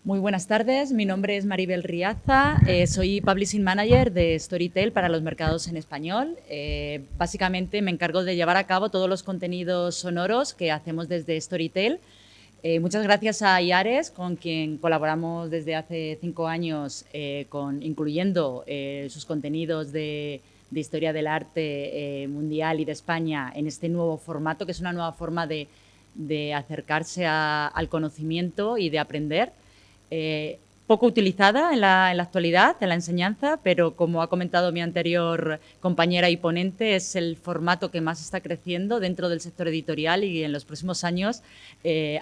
Muy buenas tardes, mi nombre es Maribel Riaza, soy Publishing Manager de Storytel para los mercados en español. Básicamente me encargo de llevar a cabo todos los contenidos sonoros que hacemos desde Storytel. Muchas gracias a Iares, con quien colaboramos desde hace 5 años, incluyendo sus contenidos de historia del arte mundial y de España en este nuevo formato, que es una nueva forma de acercarse al conocimiento y de aprender. Poco utilizada en la actualidad, en la enseñanza, pero como ha comentado mi anterior compañera y ponente, es el formato que más está creciendo dentro del sector editorial y en los próximos años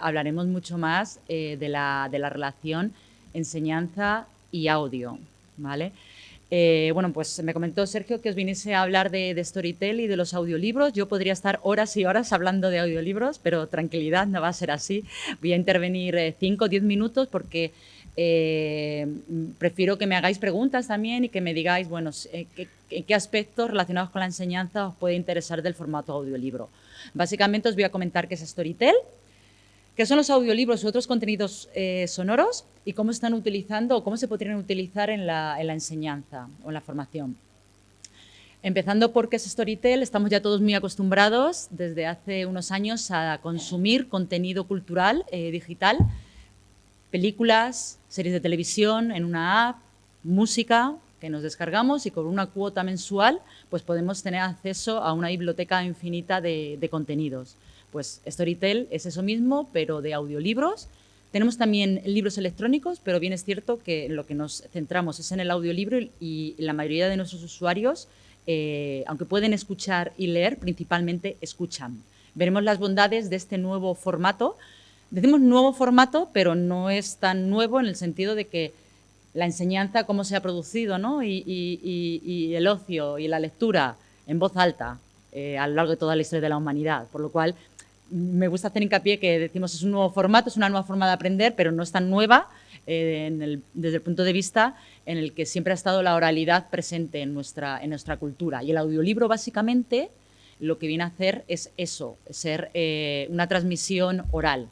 hablaremos mucho más de la relación enseñanza y audio, ¿vale? Bueno, pues me comentó Sergio que os viniese a hablar de Storytel y de los audiolibros. Yo podría estar horas y horas hablando de audiolibros, pero tranquilidad, no va a ser así. Voy a intervenir 5 o 10 minutos porque prefiero que me hagáis preguntas también y que me digáis, bueno, qué aspectos relacionados con la enseñanza os puede interesar del formato audiolibro. Básicamente os voy a comentar qué es Storytel, qué son los audiolibros u otros contenidos sonoros y cómo están utilizando o cómo se podrían utilizar en la enseñanza o en la formación. Empezando por qué es Storytel, estamos ya todos muy acostumbrados desde hace unos años a consumir contenido cultural digital, películas, series de televisión en una app, música que nos descargamos y con una cuota mensual pues podemos tener acceso a una biblioteca infinita de contenidos. Pues Storytel es eso mismo, pero de audiolibros. Tenemos también libros electrónicos, pero bien es cierto que lo que nos centramos es en el audiolibro y la mayoría de nuestros usuarios, aunque pueden escuchar y leer, principalmente escuchan. Veremos las bondades de este nuevo formato. Decimos nuevo formato, pero no es tan nuevo en el sentido de que la enseñanza, cómo se ha producido, ¿no? y el ocio y la lectura en voz alta a lo largo de toda la historia de la humanidad, por lo cual me gusta hacer hincapié que decimos es un nuevo formato, es una nueva forma de aprender, pero no es tan nueva desde el punto de vista en el que siempre ha estado la oralidad presente en nuestra cultura. Y el audiolibro, básicamente, lo que viene a hacer es eso, ser una transmisión oral.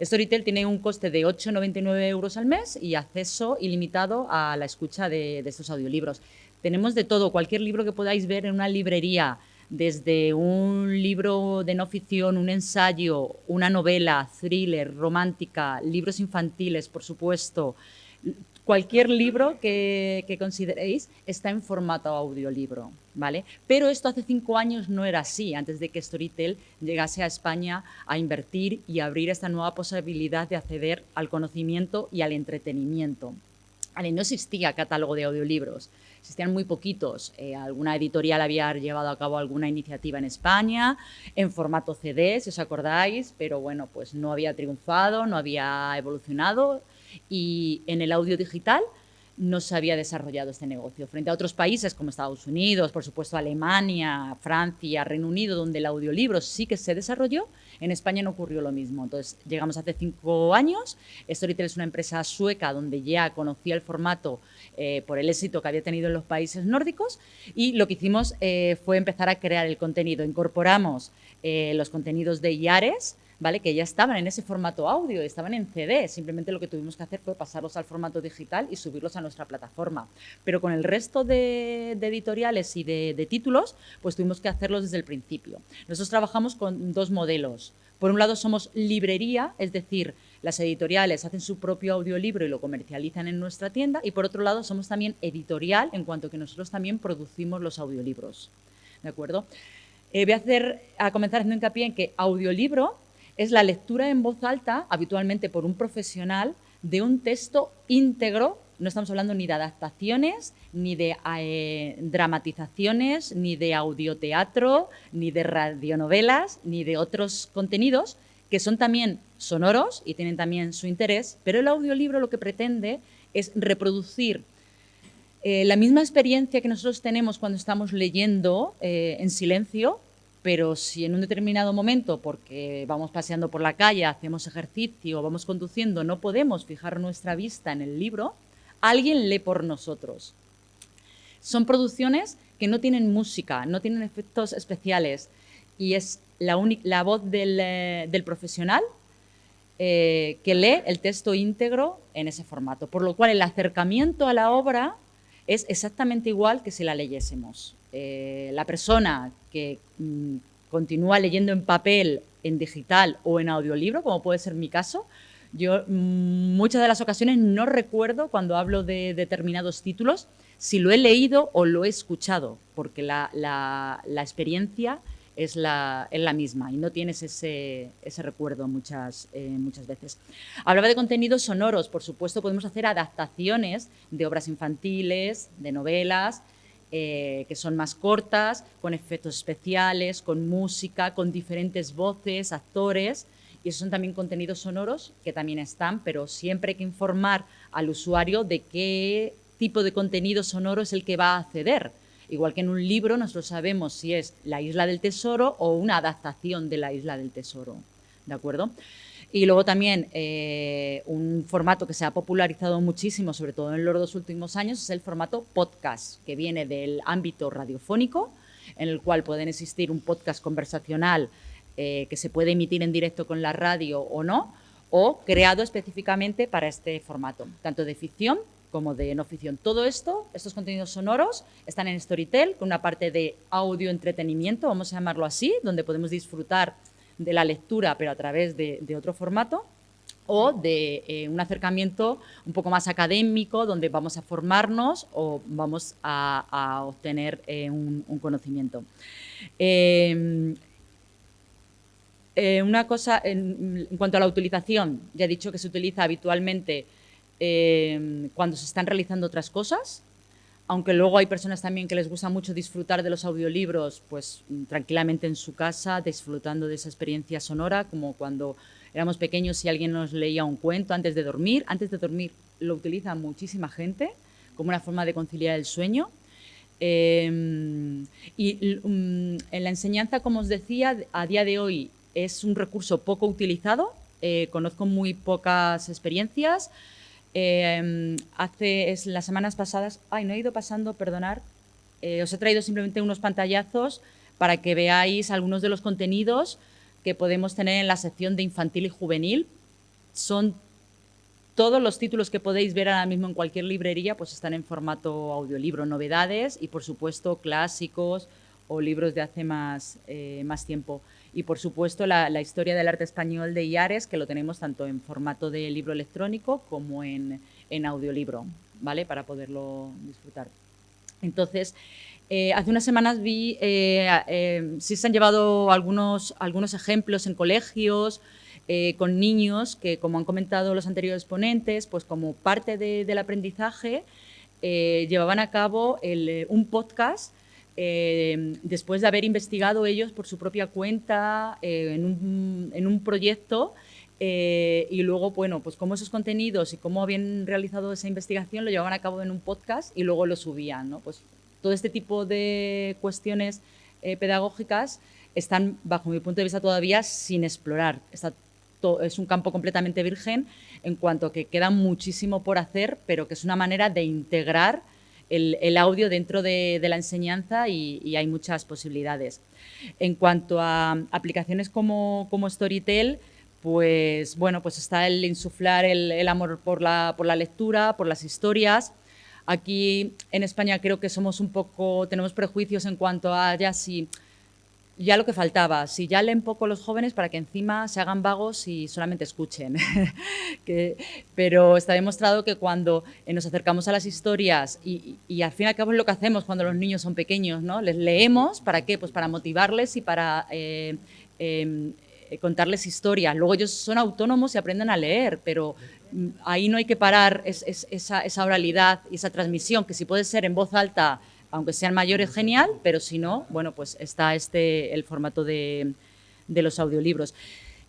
Storytel tiene un coste de 8,99 € al mes y acceso ilimitado a la escucha de estos audiolibros. Tenemos de todo, cualquier libro que podáis ver en una librería, desde un libro de no ficción, un ensayo, una novela, thriller, romántica, libros infantiles, por supuesto. Cualquier libro que consideréis está en formato audiolibro, ¿vale? Pero esto hace 5 años no era así, antes de que Storytel llegase a España a invertir y abrir esta nueva posibilidad de acceder al conocimiento y al entretenimiento. Vale, no existía catálogo de audiolibros, existían muy poquitos. Alguna editorial había llevado a cabo alguna iniciativa en España, en formato CD, si os acordáis, pero bueno, pues no había triunfado, no había evolucionado y en el audio digital no se había desarrollado este negocio. Frente a otros países como Estados Unidos, por supuesto Alemania, Francia, Reino Unido, donde el audiolibro sí que se desarrolló, en España no ocurrió lo mismo. Entonces, llegamos hace 5 años. Storytel es una empresa sueca donde ya conocía el formato por el éxito que había tenido en los países nórdicos y lo que hicimos fue empezar a crear el contenido. Incorporamos los contenidos de Iares, ¿vale? Que ya estaban en ese formato audio, estaban en CD, simplemente lo que tuvimos que hacer fue pasarlos al formato digital y subirlos a nuestra plataforma. Pero con el resto de editoriales y de títulos, pues tuvimos que hacerlos desde el principio. Nosotros trabajamos con 2 modelos. Por un lado somos librería, es decir, las editoriales hacen su propio audiolibro y lo comercializan en nuestra tienda, y por otro lado somos también editorial, en cuanto que nosotros también producimos los audiolibros, ¿de acuerdo? Voy a comenzar haciendo hincapié en que audiolibro es la lectura en voz alta, habitualmente por un profesional, de un texto íntegro. No estamos hablando ni de adaptaciones, ni de dramatizaciones, ni de audioteatro, ni de radionovelas, ni de otros contenidos que son también sonoros y tienen también su interés, pero el audiolibro lo que pretende es reproducir la misma experiencia que nosotros tenemos cuando estamos leyendo en silencio, pero si en un determinado momento, porque vamos paseando por la calle, hacemos ejercicio, vamos conduciendo, no podemos fijar nuestra vista en el libro, alguien lee por nosotros. Son producciones que no tienen música, no tienen efectos especiales y es la voz del profesional que lee el texto íntegro en ese formato, por lo cual el acercamiento a la obra es exactamente igual que si la leyésemos. La persona que continúa leyendo en papel, en digital o en audiolibro, como puede ser mi caso, yo muchas de las ocasiones no recuerdo cuando hablo de determinados títulos si lo he leído o lo he escuchado, porque la experiencia es la misma y no tienes ese recuerdo muchas veces. Hablaba de contenidos sonoros, por supuesto podemos hacer adaptaciones de obras infantiles, de novelas, que son más cortas, con efectos especiales, con música, con diferentes voces, actores, y esos son también contenidos sonoros que también están, pero siempre hay que informar al usuario de qué tipo de contenido sonoro es el que va a acceder. Igual que en un libro nosotros sabemos si es La Isla del Tesoro o una adaptación de La Isla del Tesoro, ¿de acuerdo? Y luego también un formato que se ha popularizado muchísimo, sobre todo en los 2 últimos años, es el formato podcast, que viene del ámbito radiofónico, en el cual pueden existir un podcast conversacional que se puede emitir en directo con la radio o no, o creado específicamente para este formato, tanto de ficción como de no ficción. Todo esto, estos contenidos sonoros, están en Storytel, con una parte de audio entretenimiento, vamos a llamarlo así, donde podemos disfrutar de la lectura, pero a través de otro formato, o de un acercamiento un poco más académico, donde vamos a formarnos o vamos a obtener un conocimiento. Una cosa, en cuanto a la utilización, ya he dicho que se utiliza habitualmente cuando se están realizando otras cosas, aunque luego hay personas también que les gusta mucho disfrutar de los audiolibros, pues tranquilamente en su casa, disfrutando de esa experiencia sonora, como cuando éramos pequeños y alguien nos leía un cuento antes de dormir. Antes de dormir lo utiliza muchísima gente como una forma de conciliar el sueño. En la enseñanza, como os decía, a día de hoy es un recurso poco utilizado. Conozco muy pocas experiencias. Las semanas pasadas, no he ido pasando, perdonar, os he traído simplemente unos pantallazos para que veáis algunos de los contenidos que podemos tener en la sección de infantil y juvenil. Son todos los títulos que podéis ver ahora mismo en cualquier librería, pues están en formato audiolibro, novedades y, por supuesto, clásicos o libros de hace más tiempo. Y, por supuesto, la historia del arte español de Illares, que lo tenemos tanto en formato de libro electrónico como en audiolibro, ¿vale? Para poderlo disfrutar. Entonces, hace unas semanas vi, sí se han llevado algunos ejemplos en colegios, con niños que, como han comentado los anteriores ponentes, pues como parte del aprendizaje, llevaban a cabo un podcast después de haber investigado ellos por su propia cuenta en un proyecto y luego, bueno, pues cómo esos contenidos y cómo habían realizado esa investigación lo llevaban a cabo en un podcast y luego lo subían, ¿no? Pues todo este tipo de cuestiones pedagógicas están, bajo mi punto de vista, todavía sin explorar. Es un campo completamente virgen en cuanto a que queda muchísimo por hacer, pero que es una manera de integrar el audio dentro de la enseñanza y hay muchas posibilidades. En cuanto a aplicaciones como Storytel, pues bueno, pues está el insuflar el amor por la lectura, por las historias. Aquí en España creo que tenemos prejuicios en cuanto a ya lo que faltaba, si ya leen poco los jóvenes para que encima se hagan vagos y solamente escuchen. Pero está demostrado que cuando nos acercamos a las historias y al fin y al cabo es lo que hacemos cuando los niños son pequeños, ¿no? Les leemos, ¿para qué? Pues para motivarles y para contarles historias. Luego ellos son autónomos y aprenden a leer, pero ahí no hay que parar esa oralidad y esa transmisión, que si puede ser en voz alta, aunque sean mayores, genial, pero si no, bueno, pues está el formato de los audiolibros.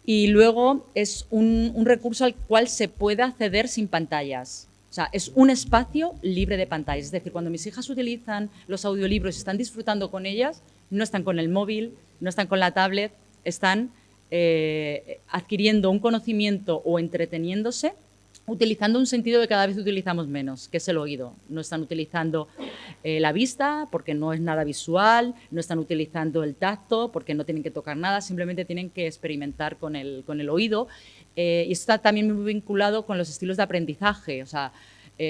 Y luego es un recurso al cual se puede acceder sin pantallas. O sea, es un espacio libre de pantallas. Es decir, cuando mis hijas utilizan los audiolibros y están disfrutando con ellas, no están con el móvil, no están con la tablet, están adquiriendo un conocimiento o entreteniéndose utilizando un sentido que cada vez utilizamos menos, que es el oído. No están utilizando la vista, porque no es nada visual, no están utilizando el tacto, porque no tienen que tocar nada, simplemente tienen que experimentar con el oído. Y está también muy vinculado con los estilos de aprendizaje. O sea,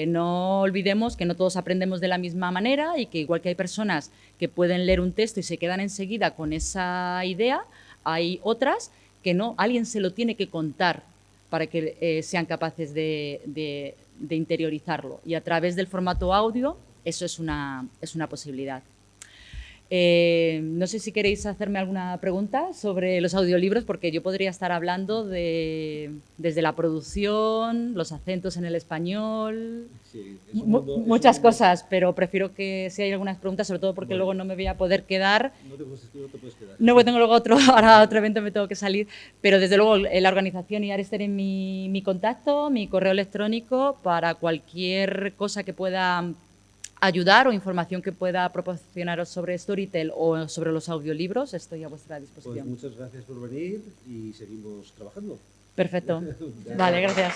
no olvidemos que no todos aprendemos de la misma manera y que igual que hay personas que pueden leer un texto y se quedan enseguida con esa idea, hay otras que no, alguien se lo tiene que contar para que sean capaces de interiorizarlo. Y a través del formato audio, eso es una posibilidad. No sé si queréis hacerme alguna pregunta sobre los audiolibros, porque yo podría estar hablando desde la producción, los acentos en el español, Sí, muchas cosas, pero prefiero que si hay algunas preguntas, sobre todo porque luego no me voy a poder quedar. No te puedes quedar. No, tengo luego ahora otro evento me tengo que salir, pero desde luego la organización y Ares tienen mi contacto, mi correo electrónico para cualquier cosa que pueda ayudar o información que pueda proporcionaros sobre Storytel o sobre los audiolibros, estoy a vuestra Pues disposición. muchas gracias por venir y seguimos trabajando. Perfecto. Vale, gracias.